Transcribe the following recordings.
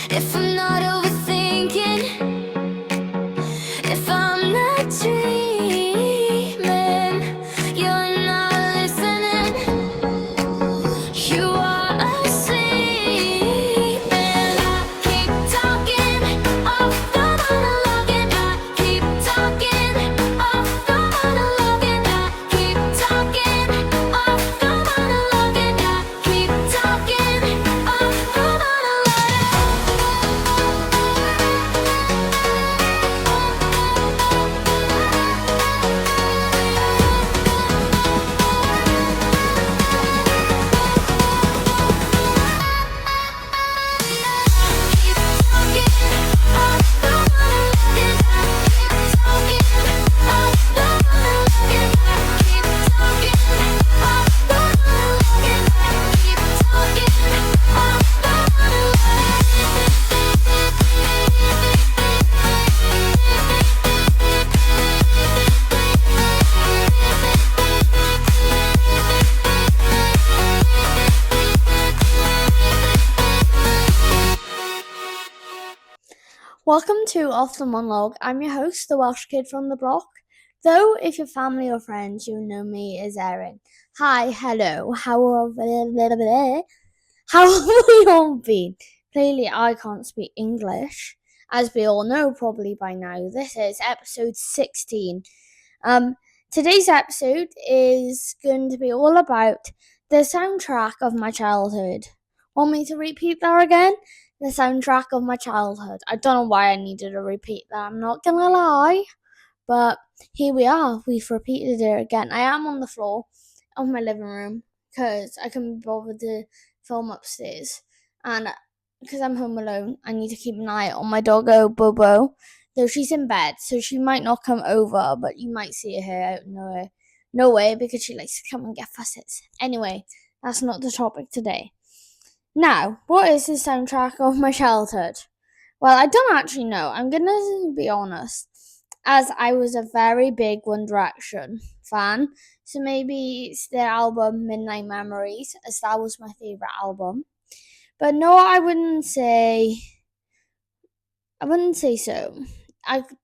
If I'm not overthinking, if I'm not dreaming, you're not listening. You are asleep, and I keep talking off the monologue, and I keep talking off the monologue, and I keep talking off the monologue, and I keep talking off the Welcome to Off the Monologue. I'm your host, the Welsh kid from the block. Though, if you're family or friends, you'll know me as Erin. Hi, hello, how have we all been? Clearly, I can't speak English. As we all know probably by now, this is episode 16. Today's episode is going to be all about the soundtrack of my childhood. Want me to repeat that again? The soundtrack of my childhood. I don't know why I needed to repeat that, I'm not gonna lie. But here we are, we've repeated it again. I am on the floor of my living room because I couldn't be bothered to film upstairs. And because I'm home alone, I need to keep an eye on my doggo Bobo. Though she's in bed, so she might not come over, but you might see her out nowhere because she likes to come and get fusses. Anyway, that's not the topic today. Now, what is the soundtrack of my childhood? Well, I don't actually know. I'm gonna be honest, as I was a very big One Direction fan, so maybe it's their album Midnight Memories, as that was my favourite album. But no, I wouldn't say so.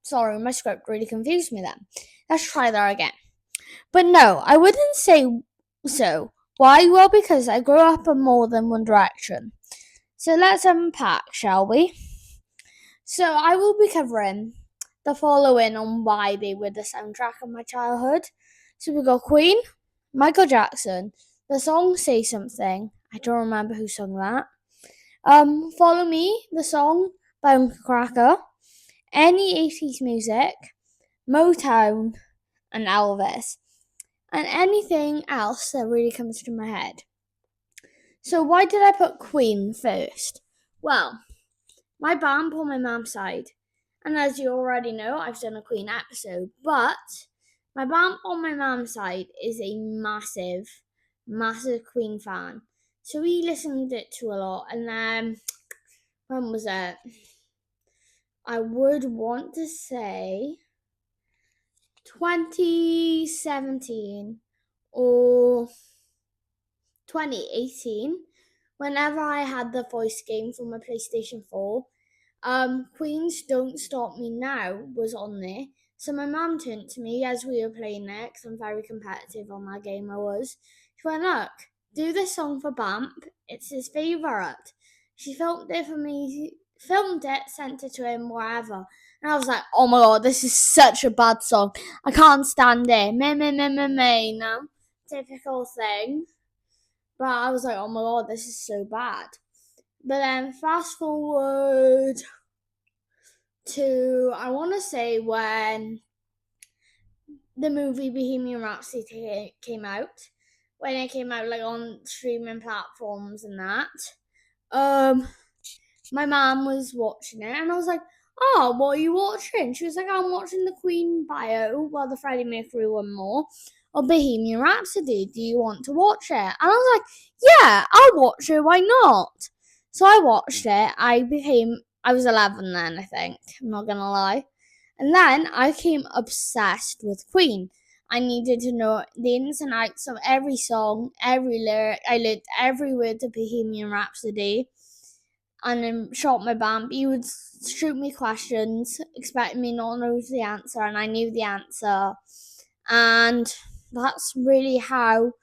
Sorry, my script really confused me then. Let's try that again. But no, I wouldn't say so. Why? Well, because I grew up in more than One Direction. So let's unpack, shall we? So I will be covering the following on why they were the soundtrack of my childhood. So we got Queen, Michael Jackson, the song Say Something. I don't remember who sung that. Follow Me, the song by Uncle Cracker, any 80s music, Motown, and Elvis, and anything else that really comes to my head. So why did I put Queen first? Well, my band on my mum's side, and as you already know, I've done a Queen episode, but my band on my mum's side is a massive Queen fan. So we listened it to a lot, and then, when was it? I would want to say 2017 or 2018, whenever I had the voice game for my PlayStation 4. Queen's Don't Stop Me Now was on there. So my mum turned to me as we were playing it, because I'm very competitive on that game, I was. She went, look, do this song for Bamp. It's his favourite. She filmed it for me, sent it to him, wherever. And I was like, oh my god, this is such a bad song. I can't stand it. Me, you know? Typical thing. But I was like, oh my god, this is so bad. But then fast forward to, I want to say, when the movie Bohemian Rhapsody came out. When it came out like on streaming platforms and that. My mom was watching it and I was like, oh, what are you watching? She was like, I'm watching the Queen bio, well, the Freddie Mercury one more, or Bohemian Rhapsody. Do you want to watch it? And I was like, yeah, I'll watch it. Why not? So I watched it. I was 11 then, I think. I'm not going to lie. And then I became obsessed with Queen. I needed to know the ins and outs of every song, every lyric. I learned every word of Bohemian Rhapsody. and then shot my bump, he would shoot me questions, expecting me not to know the answer, and I knew the answer. And that's really how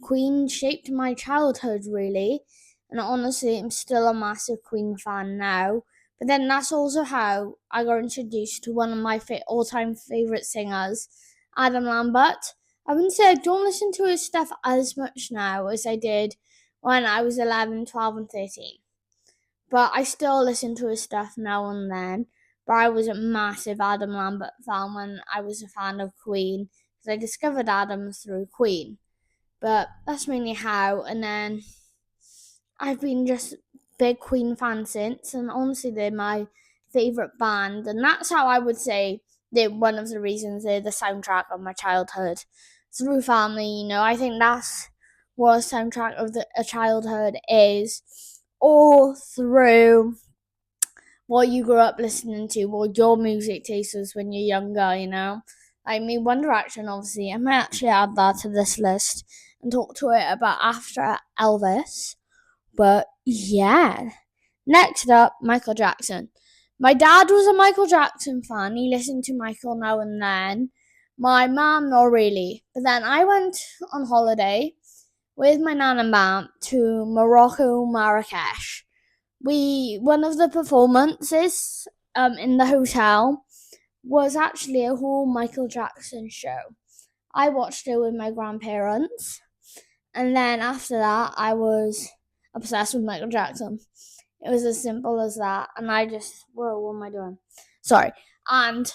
Queen shaped my childhood, really. And honestly, I'm still a massive Queen fan now. But then that's also how I got introduced to one of my all-time favorite singers, Adam Lambert. I wouldn't say I don't listen to his stuff as much now as I did when I was 11, 12, and 13. But I still listen to his stuff now and then. But I was a massive Adam Lambert fan when I was a fan of Queen, because I discovered Adam through Queen. But that's mainly how. And then I've been just big Queen fan since, and honestly, they're my favorite band, and that's how I would say they're one of the reasons they're the soundtrack of my childhood. Through family, I think that's what a soundtrack of a childhood is, all through what you grew up listening to, what your music taste was when you're younger. Like me, One Direction, obviously. I might actually add that to this list and talk to it about after Elvis. But yeah. Next up, Michael Jackson. My dad was a Michael Jackson fan. He listened to Michael now and then. My mum, not really. But then I went on holiday with my nan and mum to Morocco, Marrakesh. One of the performances in the hotel was actually a whole Michael Jackson show. I watched it with my grandparents, and then after that, I was obsessed with Michael Jackson. It was as simple as that, and I just, whoa, what am I doing? Sorry. And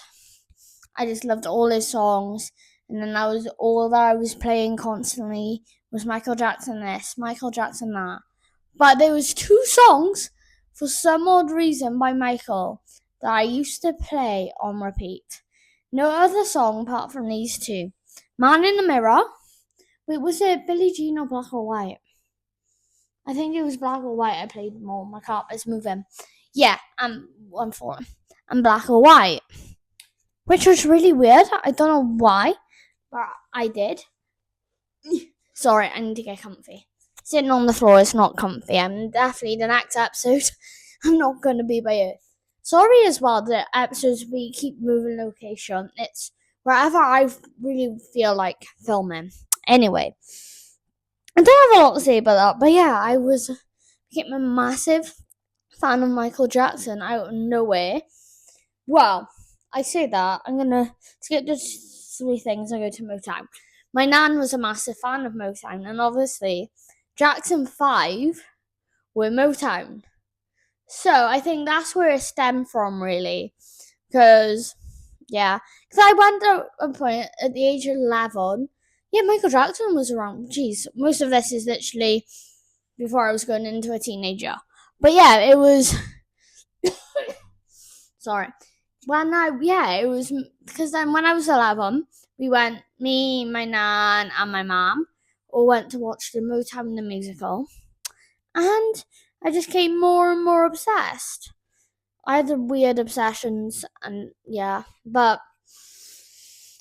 I just loved all his songs, and then all that I was playing constantly was Michael Jackson this, Michael Jackson that. But there was 2 songs, for some odd reason, by Michael that I used to play on repeat. No other song apart from these 2. Man in the Mirror. Wait, was it Billie Jean or Black or White? I think it was Black or White I played more. My carpet's moving. Yeah, I'm for it. And Black or White. Which was really weird. I don't know why, but I did. Sorry, I need to get comfy. Sitting on the floor is not comfy. I'm definitely the next episode. I'm not going to be by it. Sorry as well, the episodes we keep moving location. It's wherever I really feel like filming. Anyway, I don't have a lot to say about that, but yeah, I became a massive fan of Michael Jackson out of nowhere. Well, I say that. I'm going to skip the 3 things and go to Motown. My nan was a massive fan of Motown, and obviously Jackson 5 were Motown. So I think that's where it stemmed from, really. Because I went at a point at the age of 11. Yeah, Michael Jackson was around. Jeez, most of this is literally before I was going into a teenager. But yeah, it was. Sorry. It was because then when I was 11, we went, me, my nan, and my mom, all went to watch the Motown the musical. And I just became more and more obsessed. I had the weird obsessions, and yeah, but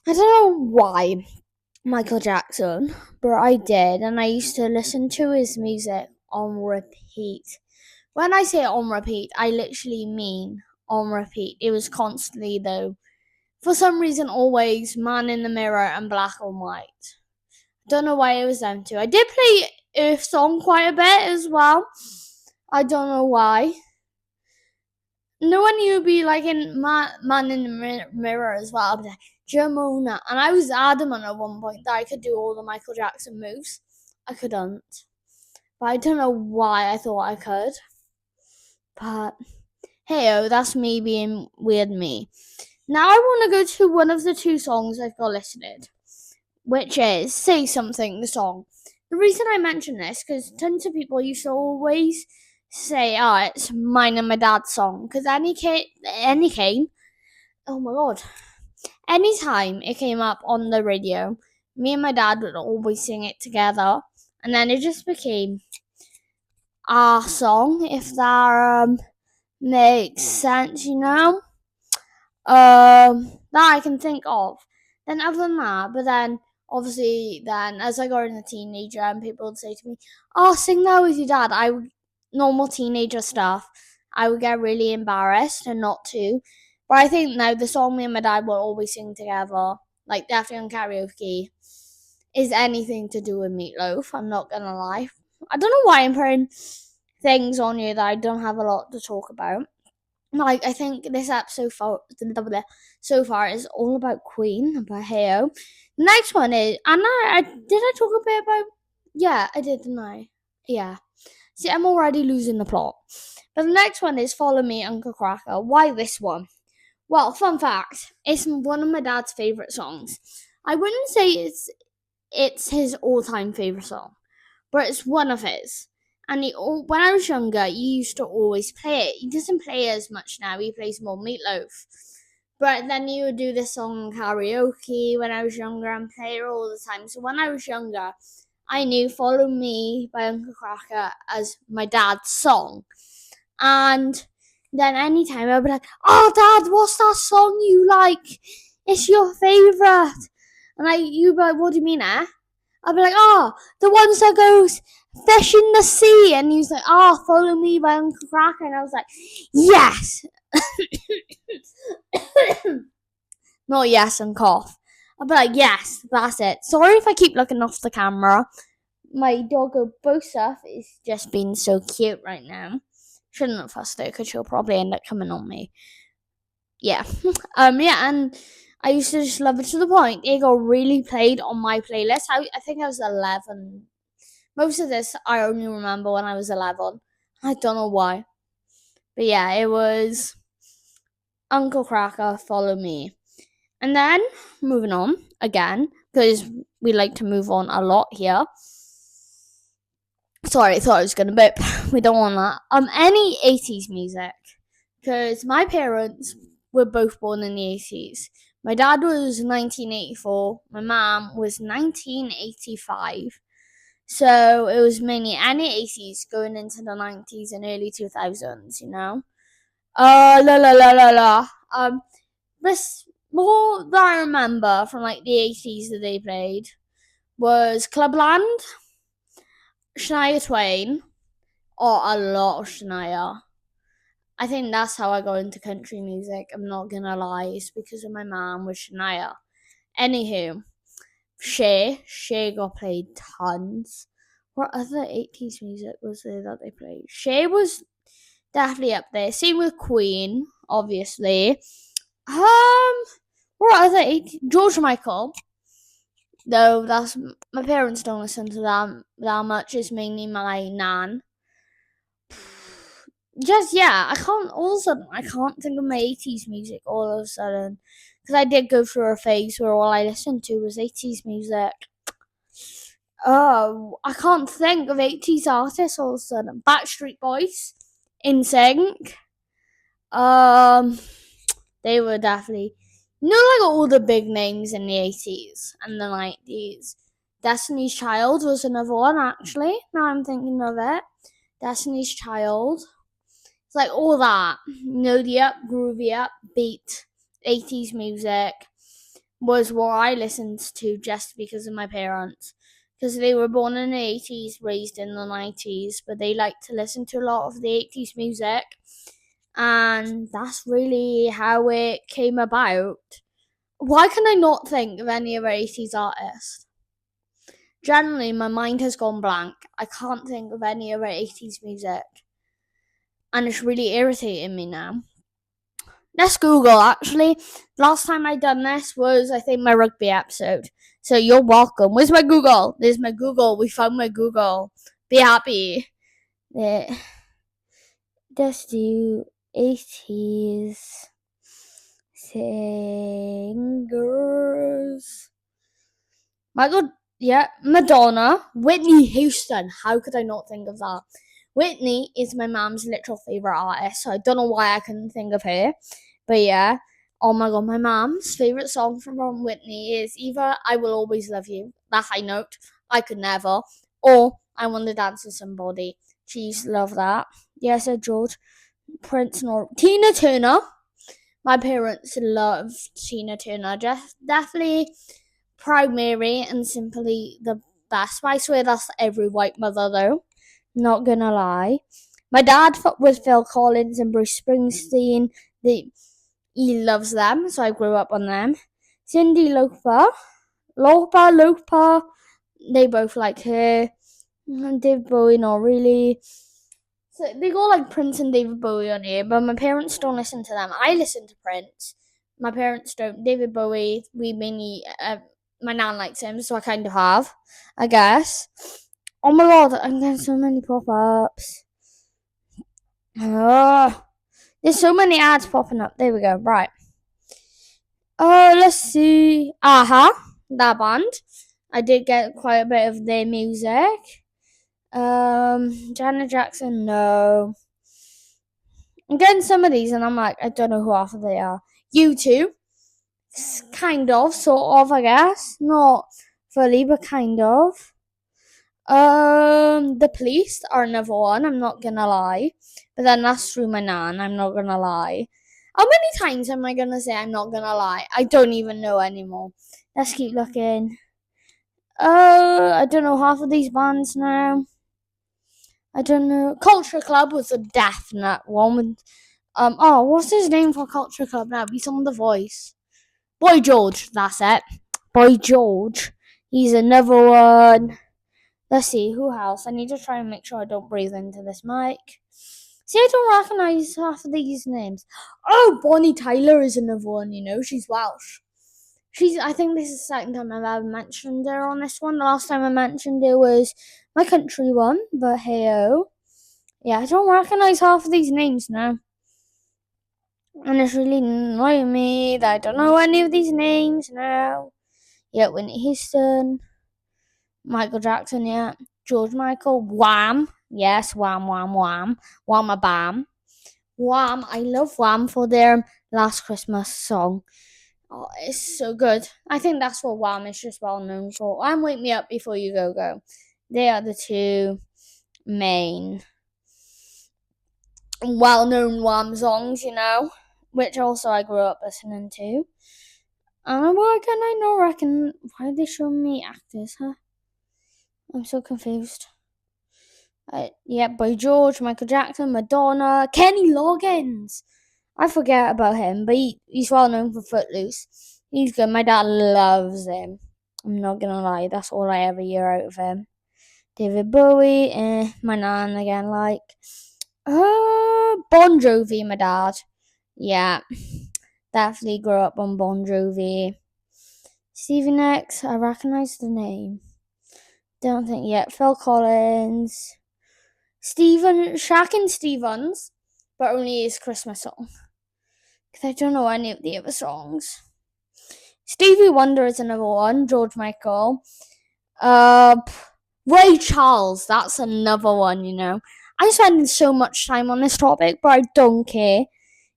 I don't know why Michael Jackson, but I did, and I used to listen to his music on repeat. When I say on repeat, I literally mean on repeat. It was constantly, though, for some reason, always Man in the Mirror and Black and White. Don't know why it was them two. I did play Earth Song quite a bit as well. I don't know why. No one knew be like in Man in the Mirror as well. But Jamona, and I was adamant at one point that I could do all the Michael Jackson moves. I couldn't, but I don't know why I thought I could. But hey, that's me being weird me. Now I want to go to one of the 2 songs I've got listed, which is Say Something, the song. The reason I mention this, because tons of people used to always say, it's mine and my dad's song, because oh my god, anytime it came up on the radio, me and my dad would always sing it together, and then it just became our song, if that makes sense, that I can think of. Then other than that, but then obviously then as I got in a teenager and people would say to me, sing that with your dad, normal teenager stuff. I would get really embarrassed and not to. But I think now the song me and my dad will always sing together, like definitely on karaoke, is anything to do with Meatloaf. I'm not gonna lie. I don't know why I'm putting things on you that I don't have a lot to talk about. Like I think this episode so far is all about Queen, about Hey-O. The next one is, and I did I talk a bit about? Yeah, I did, didn't I? Yeah. See, I'm already losing the plot. But the next one is Follow Me, Uncle Cracker. Why this one? Well, fun fact, it's one of my dad's favourite songs. I wouldn't say it's his all-time favourite song, but it's one of his. And when I was younger, he used to always play it. He doesn't play as much now. He plays more Meatloaf. But then he would do this song karaoke when I was younger and play it all the time. So when I was younger, I knew Follow Me by Uncle Cracker as my dad's song. And then anytime I'd be like, oh, Dad, what's that song you like? It's your favourite. And you'd be like, what do you mean, eh? I'd be like, oh, the ones that goes fish in the sea. And he was like, oh, Follow Me by Uncle Cracker. And I was like, yes. Not yes and cough. I'd be like, yes, that's it. Sorry if I keep looking off the camera. My doggo Bosaf is just being so cute right now. Shouldn't have fussed her because she'll probably end up coming on me. Yeah. Yeah, and I used to just love it to the point. It got really played on my playlist. I think I was 11. Most of this I only remember when I was 11. I don't know why. But yeah, it was Uncle Cracker, Follow Me. And then, moving on again, because we like to move on a lot here. Sorry, I thought I was going to bip. We don't want that. Any 80s music. Because my parents were both born in the 80s. My dad was 1984. My mom was 1985. So it was mainly any 80s going into the 90s and early 2000s, you know? This more that I remember from like the 80s that they played was Clubland, Shania Twain, or a lot of Shania. I think that's how I got into country music. I'm not gonna lie, it's because of my mom with Shania. Anywho, Cher got played tons. What other 80s music was there that they played? Cher was definitely up there. Same with Queen, obviously. What other 80s? George Michael. Though that's my parents don't listen to that much. It's mainly my nan. Just I can't think of my 80s music all of a sudden, because I did go through a phase where all I listened to was 80s music. Oh, I can't think of 80s artists all of a sudden. Backstreet Boys, NSYNC. They were definitely, like all the big names in the 80s and the 90s. Destiny's Child was another one, actually. Now I'm thinking of it. Destiny's Child. It's like all that, the up, groovy up, beat, 80s music was what I listened to just because of my parents. Because they were born in the 80s, raised in the 90s, but they like to listen to a lot of the 80s music. And that's really how it came about. Why can I not think of any other 80s artists? Generally, my mind has gone blank. I can't think of any other 80s music. And it's really irritating me now. Let's Google, actually. Last time I done this was, I think, my rugby episode. So you're welcome. Where's my Google? There's my Google. We found my Google. Be happy. Let's do 80s singers. Madonna. Whitney Houston. How could I not think of that? Whitney is my mom's literal favourite artist, so I don't know why I couldn't think of her. But yeah, oh my god, my mom's favourite song from Whitney is either I Will Always Love You, that high note, I Could Never, or I Want to Dance with Somebody. She's love that. Yes, Sir George. Prince, Tina Turner. My parents loved Tina Turner. Definitely Proud Mary and Simply the Best. But I swear that's every white mother though. Not gonna lie. My dad with Phil Collins and Bruce Springsteen. He loves them, so I grew up on them. Cyndi Lauper. They both like her. David Bowie, not really. So they go like Prince and David Bowie on here, but my parents don't listen to them. I listen to Prince. My parents don't. David Bowie, we mainly, my nan likes him, so I kind of have, I guess. Oh my god, I'm getting so many pop-ups. Oh, there's so many ads popping up. There we go. Right. Oh, let's see. That band. I did get quite a bit of their music. Janet Jackson, no. I'm getting some of these, and I'm like, I don't know who half of they are. U2, kind of, sort of, I guess. Not fully, but kind of. The Police are another one. I'm not gonna lie, but then that's through my nan. I'm not gonna lie. How many times am I gonna say I'm not gonna lie? I don't even know anymore. Let's keep looking. I don't know half of these bands now. I don't know. Culture Club was a definite one. What's his name for Culture Club now? He's on The Voice. Boy George, that's it. Boy George. He's another one. Let's see, who else? I need to try and make sure I don't breathe into this mic. See, I don't recognise half of these names. Oh, Bonnie Tyler is another one, she's Welsh. I think this is the second time I've ever mentioned her on this one. The last time I mentioned her was my country one, but hey-oh. Yeah, I don't recognise half of these names now. And it's really annoying me that I don't know any of these names now. Yeah, Whitney Houston, Michael Jackson, yeah. George Michael, Wham. Yes, Wham, Wham, Wham. Wham-a-bam. Wham, I love Wham for their Last Christmas song. Oh, it's so good. I think that's what Wham is just well known for. And Wake Me Up Before You Go Go. They are the two main well-known Wham songs, which also I grew up listening to. And why can I not reckon? Why are they showing me actors, huh? I'm so confused. Boy George, Michael Jackson, Madonna, Kenny Loggins. I forget about him, but he's well known for Footloose. He's good. My dad loves him. I'm not gonna lie, that's all I ever hear out of him. David Bowie, my nan again, like. Bon Jovi, my dad. Yeah, definitely grew up on Bon Jovi. Stevie Nicks, I recognise the name. Don't think yet. Phil Collins. Shaq and Stevens, but only his Christmas song. Because I don't know any of the other songs. Stevie Wonder is another one. George Michael. Ray Charles, that's another one, I spend so much time on this topic, but I don't care,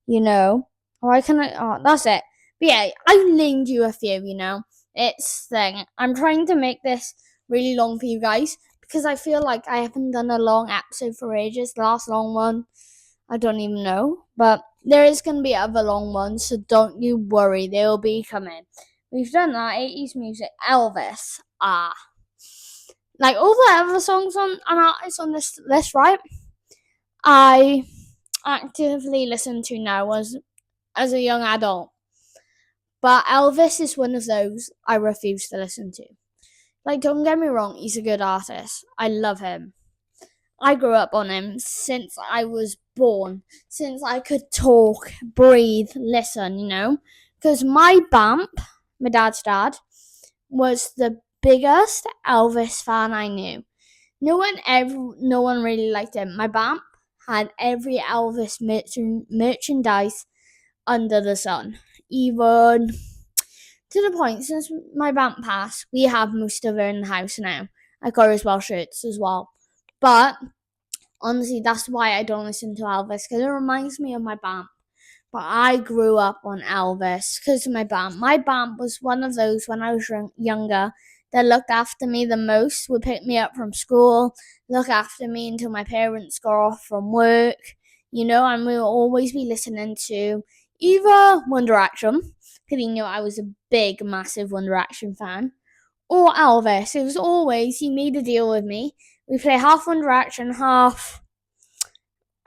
Why can I? Oh, that's it. But yeah, I named you a few, It's thing. I'm trying to make this really long for you guys because I feel like I haven't done a long episode for ages. The last long one, I don't even know. But there is going to be other long ones, so don't you worry. They will be coming. We've done that. 80s music. Elvis. Like all the other songs on artists on this list, right? I actively listen to now as a young adult. But Elvis is one of those I refuse to listen to. Like, don't get me wrong, he's a good artist. I love him. I grew up on him since I was born, since I could talk, breathe, listen, Because my BAMP, my dad's dad, was the biggest Elvis fan I knew. No one really liked him. My BAMP had every Elvis merchandise under the sun. Even to the point, since my BAMP passed, we have most of it in the house now. I got his Welsh shirts as well. But honestly, that's why I don't listen to Elvis, because it reminds me of my BAMP. But I grew up on Elvis because of my BAMP. My BAMP was one of those when I was younger that looked after me the most, would pick me up from school, look after me until my parents got off from work, and we would always be listening to either One Direction, because he knew I was a big, massive One Direction fan, or Elvis. It was always, he made a deal with me. We play half One Direction, half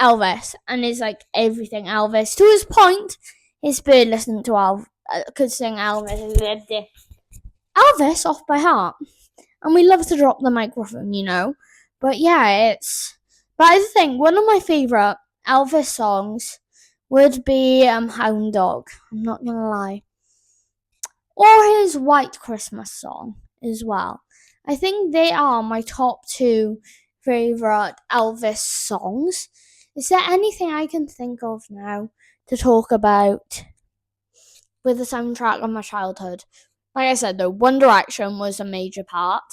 Elvis and is like everything Elvis. To his point, his bird listening to Elvis could sing Elvis off by heart. And we love to drop the microphone, you know. But yeah, but I think one of my favourite Elvis songs would be Hound Dog. I'm not gonna lie. Or his White Christmas song as well. I think they are my top two favourite Elvis songs. Is there anything I can think of now to talk about with the soundtrack of my childhood? Like I said though, One Direction was a major part,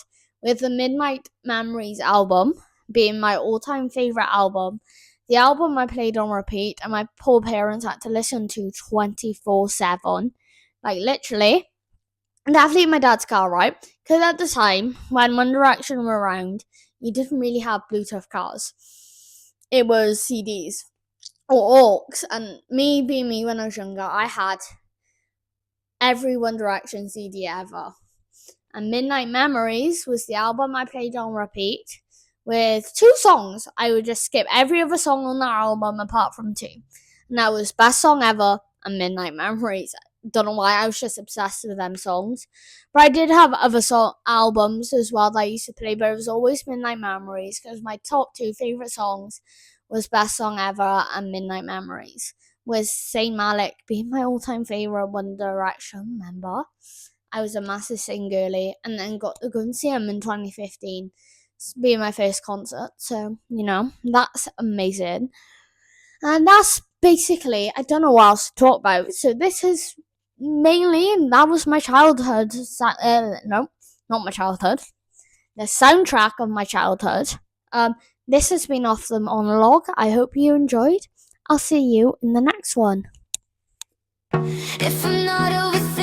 with the Midnight Memories album being my all-time favourite album. The album I played on repeat and my poor parents had to listen to 24/7. Like literally. And definitely in my dad's car, right? Because at the time, when One Direction were around, you didn't really have Bluetooth cars. It was CDs or aux. And me being me when I was younger, I had every One Direction CD ever. And Midnight Memories was the album I played on repeat with two songs. I would just skip every other song on that album apart from two. And that was Best Song Ever and Midnight Memories. Don't know why, I was just obsessed with them songs. But I did have other albums as well that I used to play, but it was always Midnight Memories because my top two favourite songs was Best Song Ever and Midnight Memories, with Zayn Malik being my all-time favourite One Direction member. I was a massive Zayn girly and then got to go and see him in 2015, being my first concert. So, you know, that's amazing. And that's basically, I don't know what else to talk about. So this is that was my childhood. No, not my childhood. The soundtrack of my childhood. This has been Off the Monologue. I hope you enjoyed. I'll see you in the next one. If I'm not overthinking